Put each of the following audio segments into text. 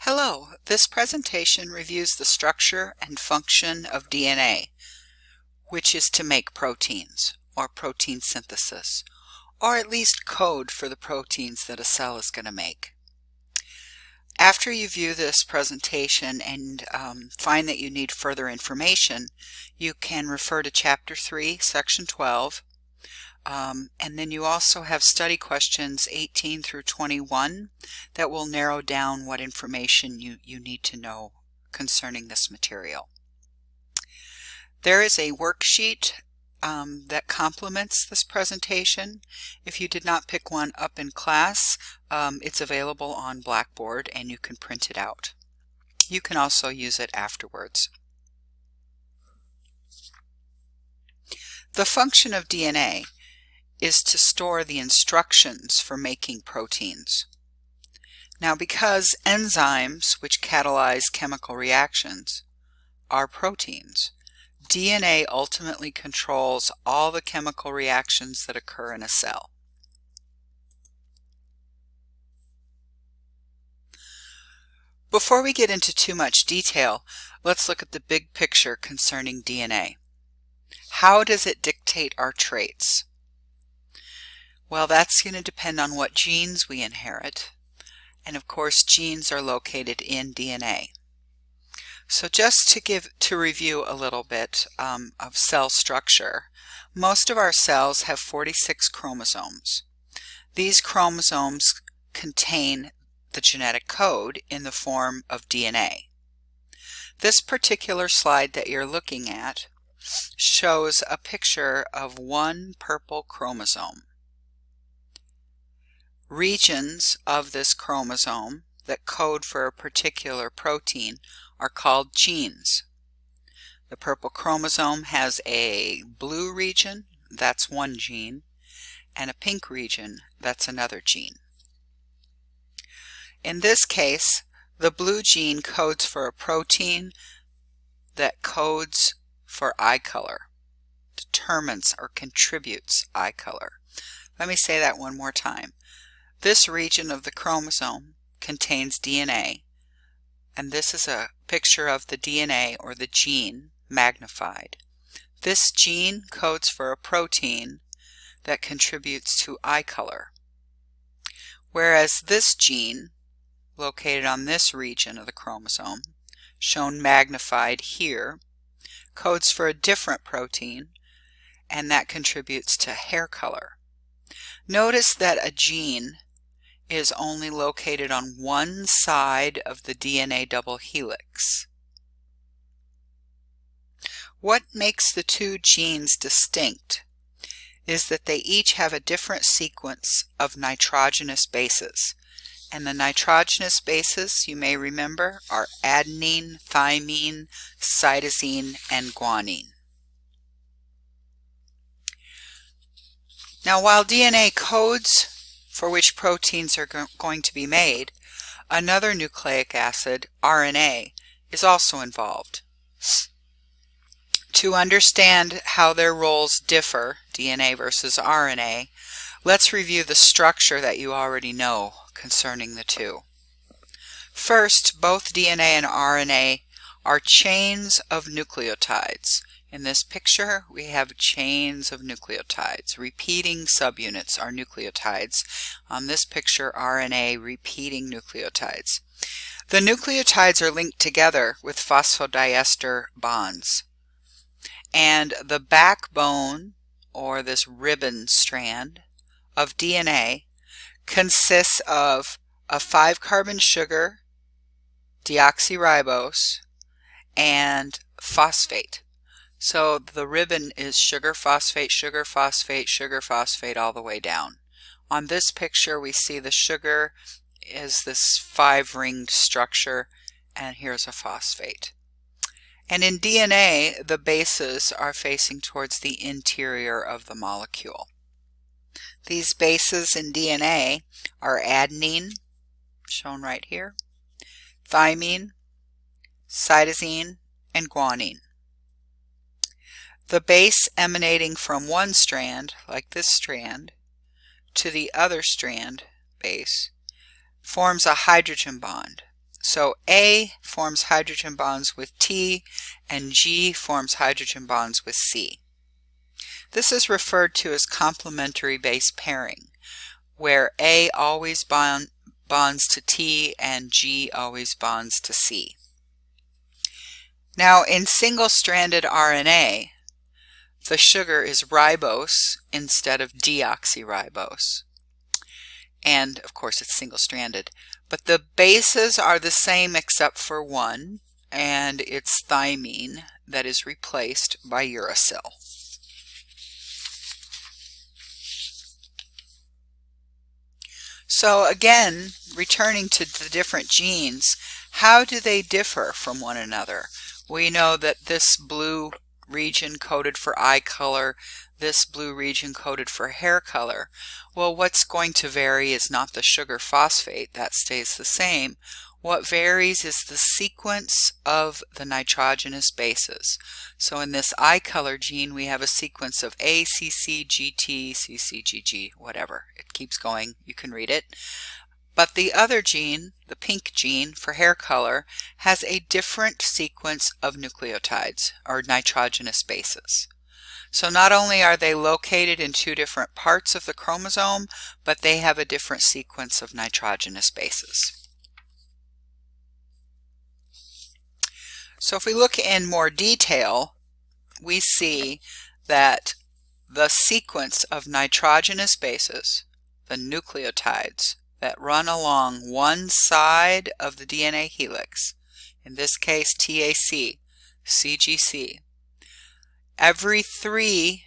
Hello, this presentation reviews the structure and function of DNA, which is to make proteins, or protein synthesis, or at least code for the proteins that a cell is going to make. After you view this presentation and find that you need further information, you can refer to Chapter 3, Section 12, and then you also have study questions 18 through 21 that will narrow down what information you need to know concerning this material. There is a worksheet that complements this presentation. If you did not pick one up in class, it's available on Blackboard and you can print it out. You can also use it afterwards. The function of DNA is to store the instructions for making proteins. Now, because enzymes, which catalyze chemical reactions, are proteins, DNA ultimately controls all the chemical reactions that occur in a cell. Before we get into too much detail, let's look at the big picture concerning DNA. How does it dictate our traits? Well, that's going to depend on what genes we inherit. And of course, genes are located in DNA. So just to review a little bit of cell structure, most of our cells have 46 chromosomes. These chromosomes contain the genetic code in the form of DNA. This particular slide that you're looking at shows a picture of one purple chromosome. Regions of this chromosome that code for a particular protein are called genes. The purple chromosome has a blue region, that's one gene, and a pink region, that's another gene. In this case, the blue gene codes for a protein that codes for eye color, determines or contributes eye color. Let me say that one more time. This region of the chromosome contains DNA, and this is a picture of the DNA or the gene magnified. This gene codes for a protein that contributes to eye color, whereas this gene, located on this region of the chromosome, shown magnified here, codes for a different protein, and that contributes to hair color. Notice that a gene is only located on one side of the DNA double helix. What makes the two genes distinct is that they each have a different sequence of nitrogenous bases. And the nitrogenous bases, you may remember, are adenine, thymine, cytosine, and guanine. Now, while DNA codes for which proteins are going to be made, another nucleic acid, RNA, is also involved. To understand how their roles differ, DNA versus RNA, let's review the structure that you already know concerning the two. First, both DNA and RNA are chains of nucleotides. In this picture, we have chains of nucleotides. Repeating subunits are nucleotides. On this picture, RNA repeating nucleotides. The nucleotides are linked together with phosphodiester bonds. And the backbone, or this ribbon strand, of DNA consists of a 5-carbon sugar, deoxyribose, and phosphate. So the ribbon is sugar, phosphate, sugar, phosphate, sugar, phosphate all the way down. On this picture we see the sugar is this 5-ringed structure, and here's a phosphate. And in DNA, the bases are facing towards the interior of the molecule. These bases in DNA are adenine, shown right here, thymine, cytosine, and guanine. The base emanating from one strand, like this strand, to the other strand base forms a hydrogen bond. So A forms hydrogen bonds with T, and G forms hydrogen bonds with C. This is referred to as complementary base pairing, where A always bonds to T and G always bonds to C. Now, in single-stranded RNA, the sugar is ribose instead of deoxyribose. And, of course, it's single-stranded. But the bases are the same except for one, and it's thymine that is replaced by uracil. So again, returning to the different genes, how do they differ from one another? We know that this blue region coded for eye color, this blue region coded for hair color. Well, what's going to vary is not the sugar phosphate, that stays the same. What varies is the sequence of the nitrogenous bases. So in this eye color gene, we have a sequence of A, C, C, G, T, C, C, G, G, whatever. It keeps going. You can read it. But the other gene, the pink gene for hair color, has a different sequence of nucleotides or nitrogenous bases. So not only are they located in two different parts of the chromosome, but they have a different sequence of nitrogenous bases. So if we look in more detail, we see that the sequence of nitrogenous bases, the nucleotides, that run along one side of the DNA helix, in this case TAC, CGC. Every 3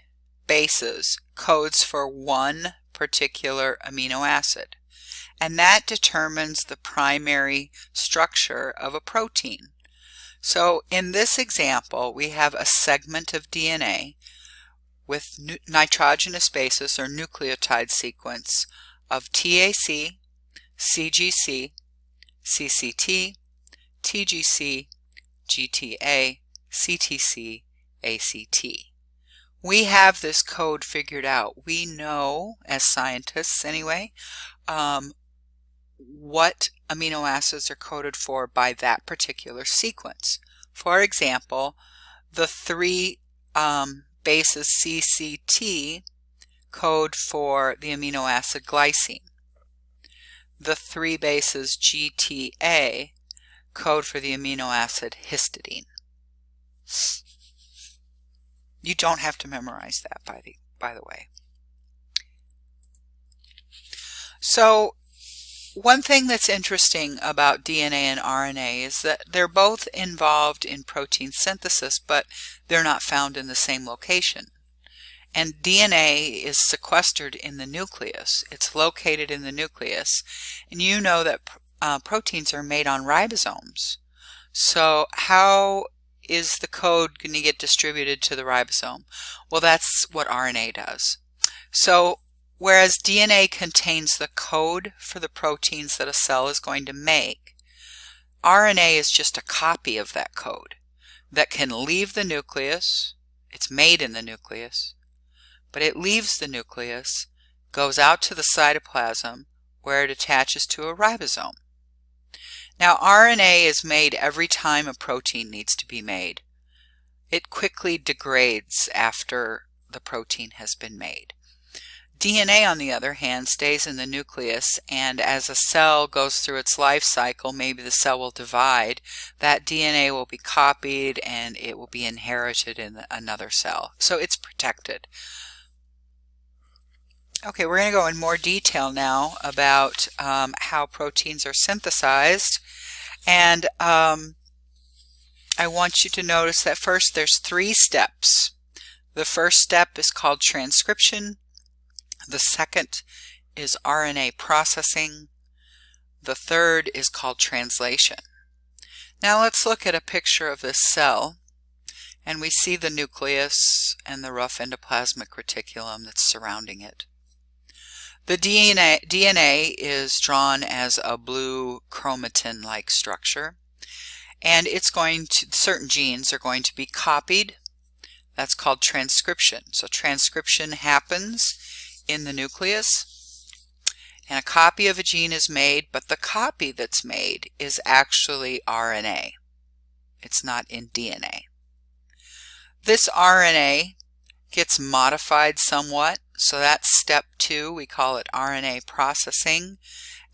bases codes for one particular amino acid, and that determines the primary structure of a protein. So in this example, we have a segment of DNA with nitrogenous bases or nucleotide sequence of TAC, CGC, CCT, TGC, GTA, CTC, ACT. We have this code figured out. We know, as scientists anyway, what amino acids are coded for by that particular sequence. For example, the 3 bases CCT code for the amino acid glycine. The 3 bases GTA code for the amino acid histidine. You don't have to memorize that, by the way. So one thing that's interesting about DNA and RNA is that they're both involved in protein synthesis, but they're not found in the same location. And DNA is sequestered in the nucleus. It's located in the nucleus. And you know that proteins are made on ribosomes. So how is the code going to get distributed to the ribosome? Well, that's what RNA does. So whereas DNA contains the code for the proteins that a cell is going to make, RNA is just a copy of that code that can leave the nucleus. It's made in the nucleus, but it leaves the nucleus, goes out to the cytoplasm where it attaches to a ribosome. Now, RNA is made every time a protein needs to be made. It quickly degrades after the protein has been made. DNA, on the other hand, stays in the nucleus, and as a cell goes through its life cycle, maybe the cell will divide, that DNA will be copied and it will be inherited in another cell. So it's protected. Okay, we're going to go in more detail now about how proteins are synthesized. And I want you to notice that first there's 3 steps. The first step is called transcription. The second is RNA processing. The third is called translation. Now let's look at a picture of this cell, and we see the nucleus and the rough endoplasmic reticulum that's surrounding it. The DNA is drawn as a blue chromatin-like structure, and it's going to, certain genes are going to be copied. That's called transcription. So transcription happens in the nucleus, and a copy of a gene is made, but the copy that's made is actually RNA. It's not in DNA. This RNA gets modified somewhat, so that's step 2. We call it RNA processing,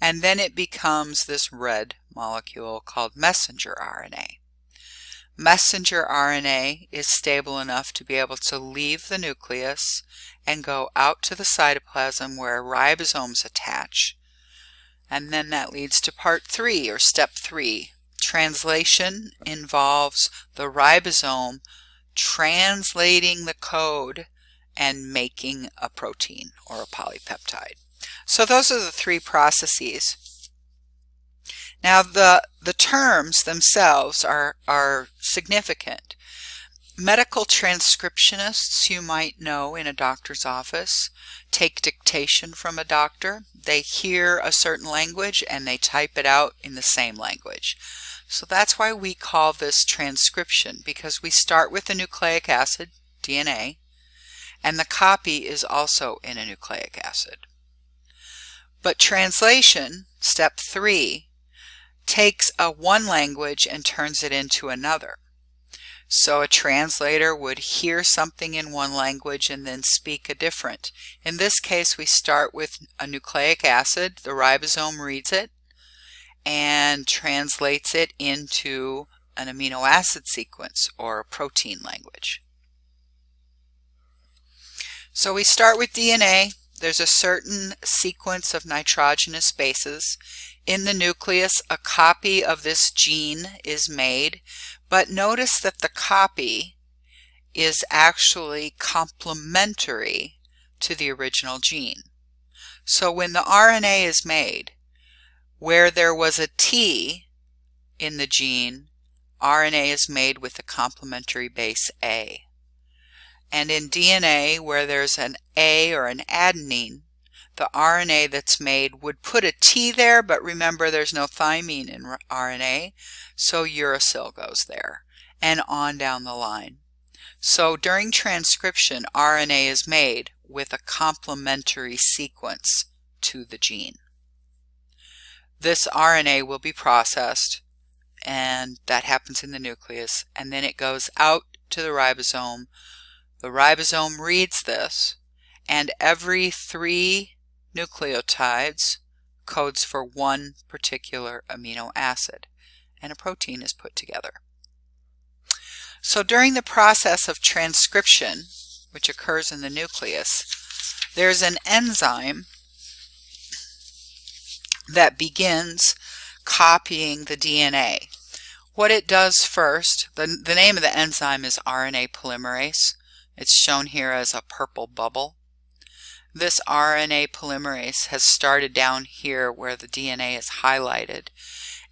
and then it becomes this red molecule called messenger RNA. Messenger RNA is stable enough to be able to leave the nucleus and go out to the cytoplasm where ribosomes attach. And then that leads to part 3, or step 3. Translation involves the ribosome translating the code and making a protein or a polypeptide. So those are the 3 processes. Now the terms themselves are significant. Medical transcriptionists, you might know in a doctor's office, take dictation from a doctor. They hear a certain language and they type it out in the same language. So that's why we call this transcription, because we start with a nucleic acid, DNA, and the copy is also in a nucleic acid. But translation, step 3, takes one language and turns it into another. So a translator would hear something in one language and then speak a different. In this case, we start with a nucleic acid. The ribosome reads it and translates it into an amino acid sequence or a protein language. So we start with DNA. There's a certain sequence of nitrogenous bases. In the nucleus, a copy of this gene is made, but notice that the copy is actually complementary to the original gene. So when the RNA is made, where there was a T in the gene, RNA is made with the complementary base A. And in DNA, where there's an A or an adenine, the RNA that's made would put a T there, but remember there's no thymine in RNA, so uracil goes there, and on down the line. So during transcription, RNA is made with a complementary sequence to the gene. This RNA will be processed, and that happens in the nucleus, and then it goes out to the ribosome. The ribosome reads this, and every 3 nucleotides codes for one particular amino acid, and a protein is put together. So during the process of transcription, which occurs in the nucleus, there's an enzyme that begins copying the DNA. What it does first, the name of the enzyme is RNA polymerase. It's shown here as a purple bubble. This RNA polymerase has started down here where the DNA is highlighted,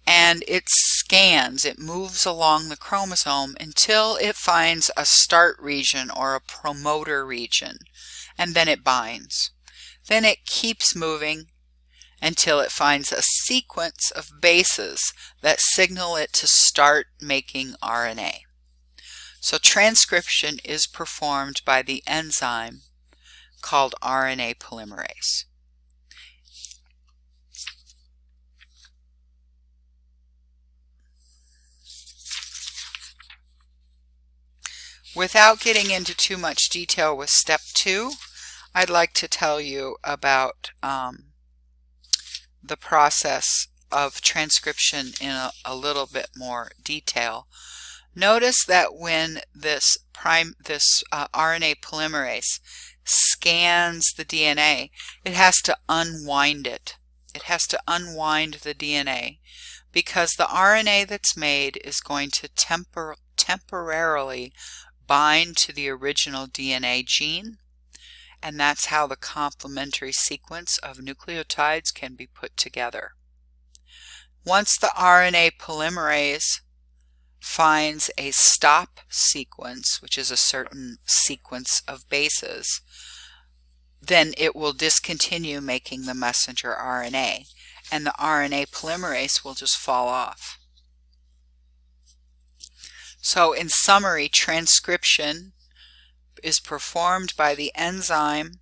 and it scans, it moves along the chromosome until it finds a start region or a promoter region, and then it binds. Then it keeps moving until it finds a sequence of bases that signal it to start making RNA. So transcription is performed by the enzyme called RNA polymerase. Without getting into too much detail with step 2, I'd like to tell you about the process of transcription in a little bit more detail. Notice that when this RNA polymerase scans the DNA, it has to unwind it. It has to unwind the DNA because the RNA that's made is going to temporarily bind to the original DNA gene, and that's how the complementary sequence of nucleotides can be put together. Once the RNA polymerase finds a stop sequence, which is a certain sequence of bases, then it will discontinue making the messenger RNA, and the RNA polymerase will just fall off. So in summary, transcription is performed by the enzyme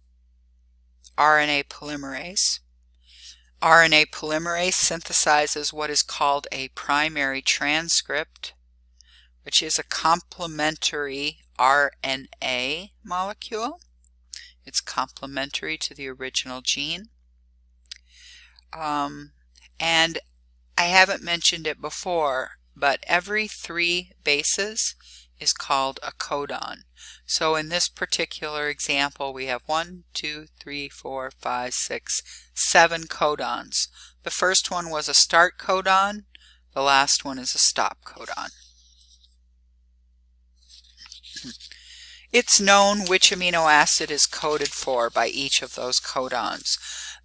RNA polymerase. RNA polymerase synthesizes what is called a primary transcript, which is a complementary RNA molecule. It's complementary to the original gene. And I haven't mentioned it before, but every 3 bases is called a codon. So in this particular example, we have 1, 2, 3, 4, 5, 6, 7 codons. The first one was a start codon. The last one is a stop codon. It's known which amino acid is coded for by each of those codons.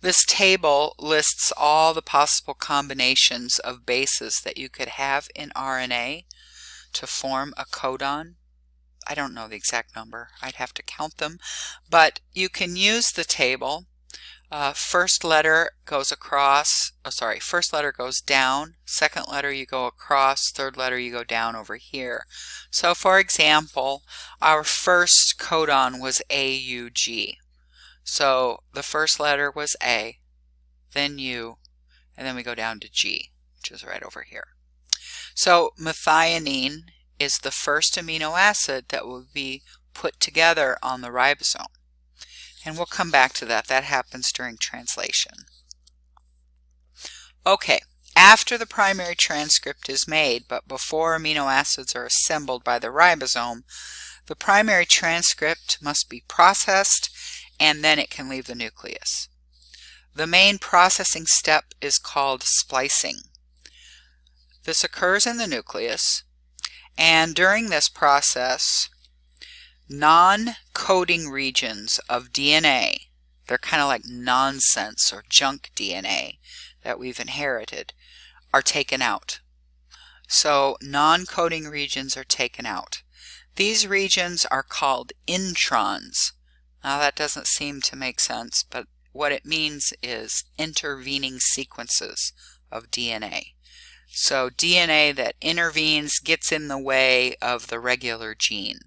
This table lists all the possible combinations of bases that you could have in RNA to form a codon. I don't know the exact number. I'd have to count them. But you can use the table. First letter goes across, first letter goes down, second letter you go across, third letter you go down over here. So for example, our first codon was AUG. So the first letter was A, then U, and then we go down to G, which is right over here. So methionine is the first amino acid that will be put together on the ribosome. And we'll come back to that. That happens during translation. Okay, after the primary transcript is made, but before amino acids are assembled by the ribosome, the primary transcript must be processed and then it can leave the nucleus. The main processing step is called splicing. This occurs in the nucleus, and during this process, non-coding regions of DNA, they're kind of like nonsense or junk DNA that we've inherited, are taken out. So non-coding regions are taken out. These regions are called introns. Now that doesn't seem to make sense, but what it means is intervening sequences of DNA. So DNA that intervenes, gets in the way of the regular gene.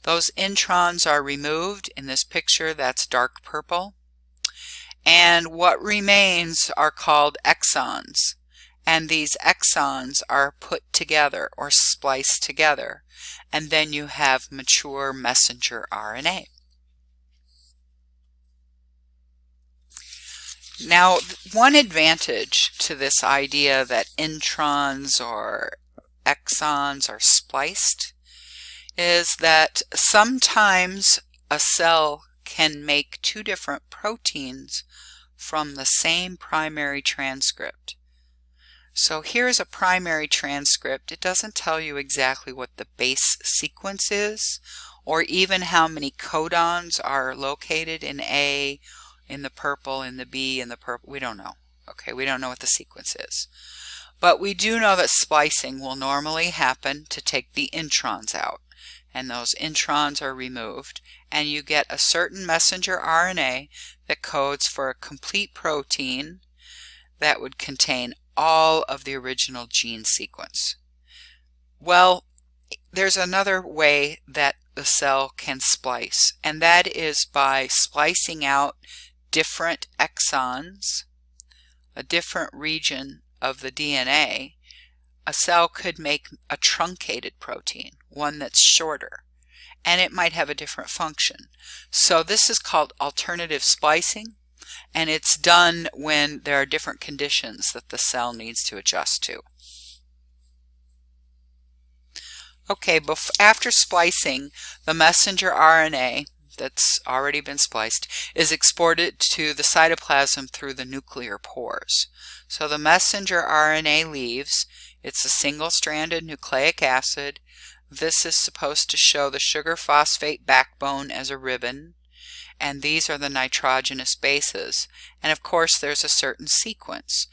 Those introns are removed. In this picture, that's dark purple. And what remains are called exons. And these exons are put together or spliced together. And then you have mature messenger RNA. Now, one advantage to this idea that introns or exons are spliced is that sometimes a cell can make 2 different proteins from the same primary transcript. So here's a primary transcript. It doesn't tell you exactly what the base sequence is, or even how many codons are located in A, in the purple, in the B, in the purple. We don't know. Okay, we don't know what the sequence is. But we do know that splicing will normally happen to take the introns out. And those introns are removed, and you get a certain messenger RNA that codes for a complete protein that would contain all of the original gene sequence. Well, there's another way that the cell can splice, and that is by splicing out different exons, a different region of the DNA. A cell could make a truncated protein, one that's shorter, and it might have a different function. So this is called alternative splicing, and it's done when there are different conditions that the cell needs to adjust to. Okay, after splicing, the messenger RNA that's already been spliced is exported to the cytoplasm through the nuclear pores. So the messenger RNA leaves. It's a single-stranded nucleic acid. This is supposed to show the sugar phosphate backbone as a ribbon, and these are the nitrogenous bases. And of course there's a certain sequence.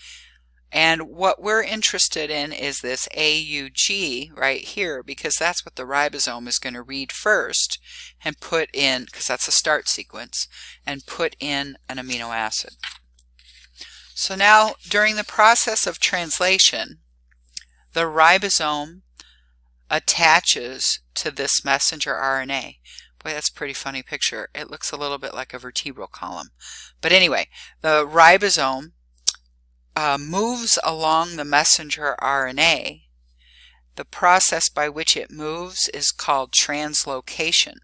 And what we're interested in is this AUG right here, because that's what the ribosome is going to read first and put in, because that's a start sequence, and put in an amino acid. So now during the process of translation, the ribosome attaches to this messenger RNA. Boy, that's a pretty funny picture. It looks a little bit like a vertebral column. But anyway, the ribosome moves along the messenger RNA, the process by which it moves is called translocation.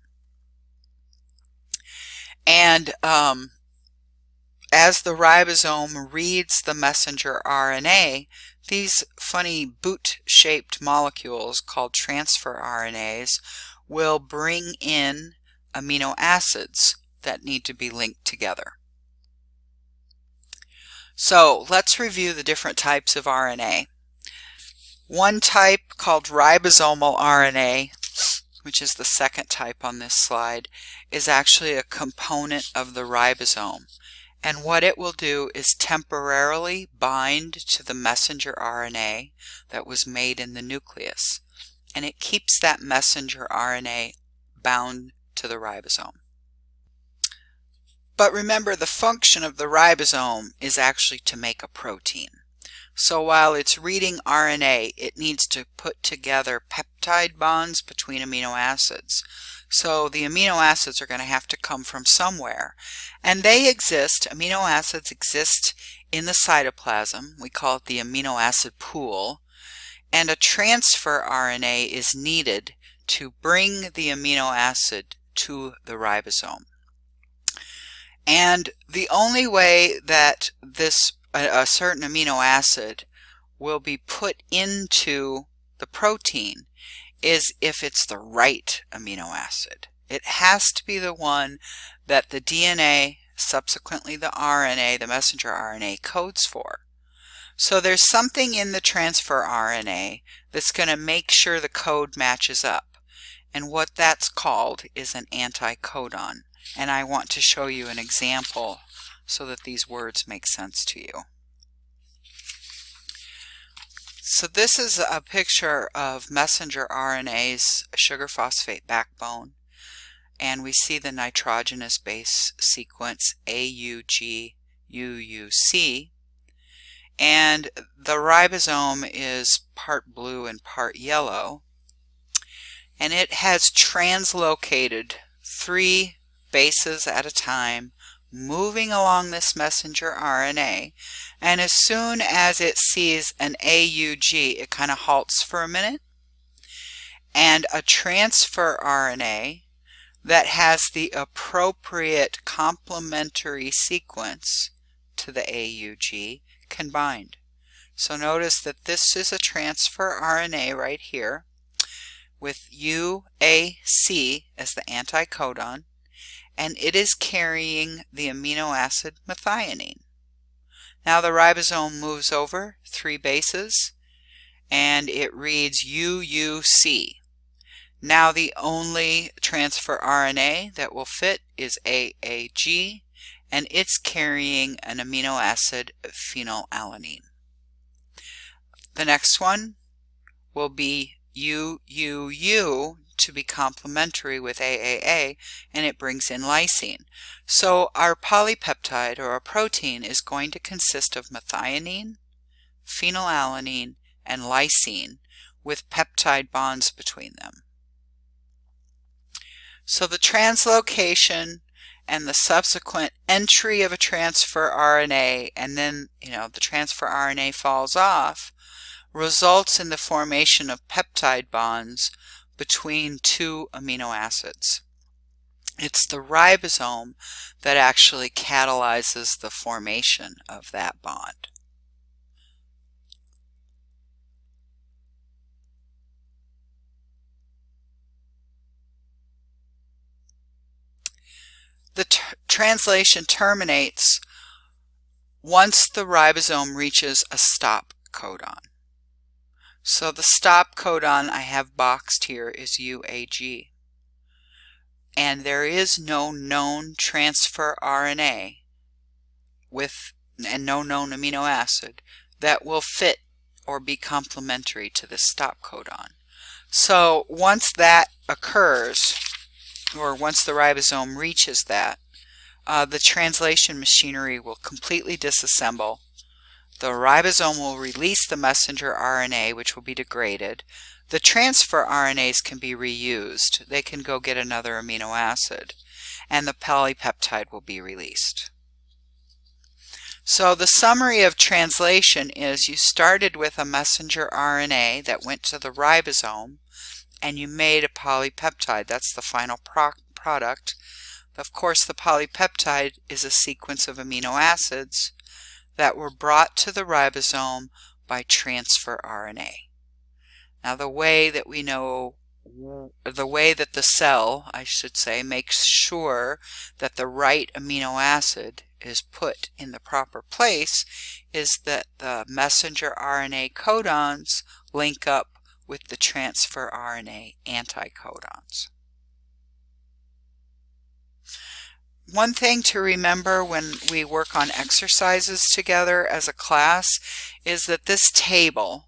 And as the ribosome reads the messenger RNA, these funny boot-shaped molecules called transfer RNAs will bring in amino acids that need to be linked together. So let's review the different types of RNA. One type called ribosomal RNA, which is the second type on this slide, is actually a component of the ribosome. And what it will do is temporarily bind to the messenger RNA that was made in the nucleus. And it keeps that messenger RNA bound to the ribosome. But remember, the function of the ribosome is actually to make a protein. So while it's reading RNA, it needs to put together peptide bonds between amino acids. So the amino acids are going to have to come from somewhere. And they exist, amino acids exist in the cytoplasm. We call it the amino acid pool. And a transfer RNA is needed to bring the amino acid to the ribosome. And the only way that a certain amino acid will be put into the protein is if it's the right amino acid. It has to be the one that the DNA, subsequently the RNA, the messenger RNA, codes for. So there's something in the transfer RNA that's going to make sure the code matches up. And what that's called is an anticodon. And I want to show you an example so that these words make sense to you. So this is a picture of messenger RNA's sugar phosphate backbone. And we see the nitrogenous base sequence AUG UUC. And the ribosome is part blue and part yellow. And it has translocated 3 bases at a time, moving along this messenger RNA, and as soon as it sees an AUG, it kind of halts for a minute, and a transfer RNA that has the appropriate complementary sequence to the AUG can bind. So notice that this is a transfer RNA right here with UAC as the anticodon, and it is carrying the amino acid methionine. Now the ribosome moves over 3 bases and it reads UUC. Now the only transfer RNA that will fit is AAG, and it's carrying an amino acid phenylalanine. The next one will be UUU to be complementary with AAA, and it brings in lysine. So our polypeptide, or a protein, is going to consist of methionine, phenylalanine, and lysine with peptide bonds between them. So the translocation and the subsequent entry of a transfer RNA, and then the transfer RNA falls off, results in the formation of peptide bonds between 2 amino acids. It's the ribosome that actually catalyzes the formation of that bond. The translation terminates once the ribosome reaches a stop codon. So the stop codon I have boxed here is UAG. And there is no known transfer RNA and no known amino acid that will fit or be complementary to this stop codon. So once that occurs, or once the ribosome reaches that, the translation machinery will completely disassemble. The ribosome will release the messenger RNA, which will be degraded. The transfer RNAs can be reused. They can go get another amino acid, and the polypeptide will be released. So the summary of translation is you started with a messenger RNA that went to the ribosome and you made a polypeptide. That's the final product. Of course, the polypeptide is a sequence of amino acids that were brought to the ribosome by transfer RNA. Now the way that we know, the way that the cell, I should say, makes sure that the right amino acid is put in the proper place is that the messenger RNA codons link up with the transfer RNA anticodons. One thing to remember when we work on exercises together as a class is that this table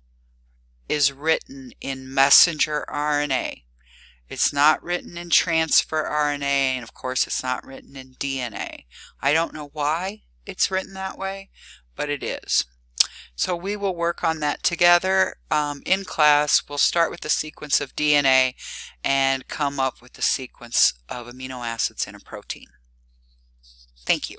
is written in messenger RNA. It's not written in transfer RNA, and of course it's not written in DNA. I don't know why it's written that way, but it is. So we will work on that together in class. We'll start with the sequence of DNA and come up with the sequence of amino acids in a protein. Thank you.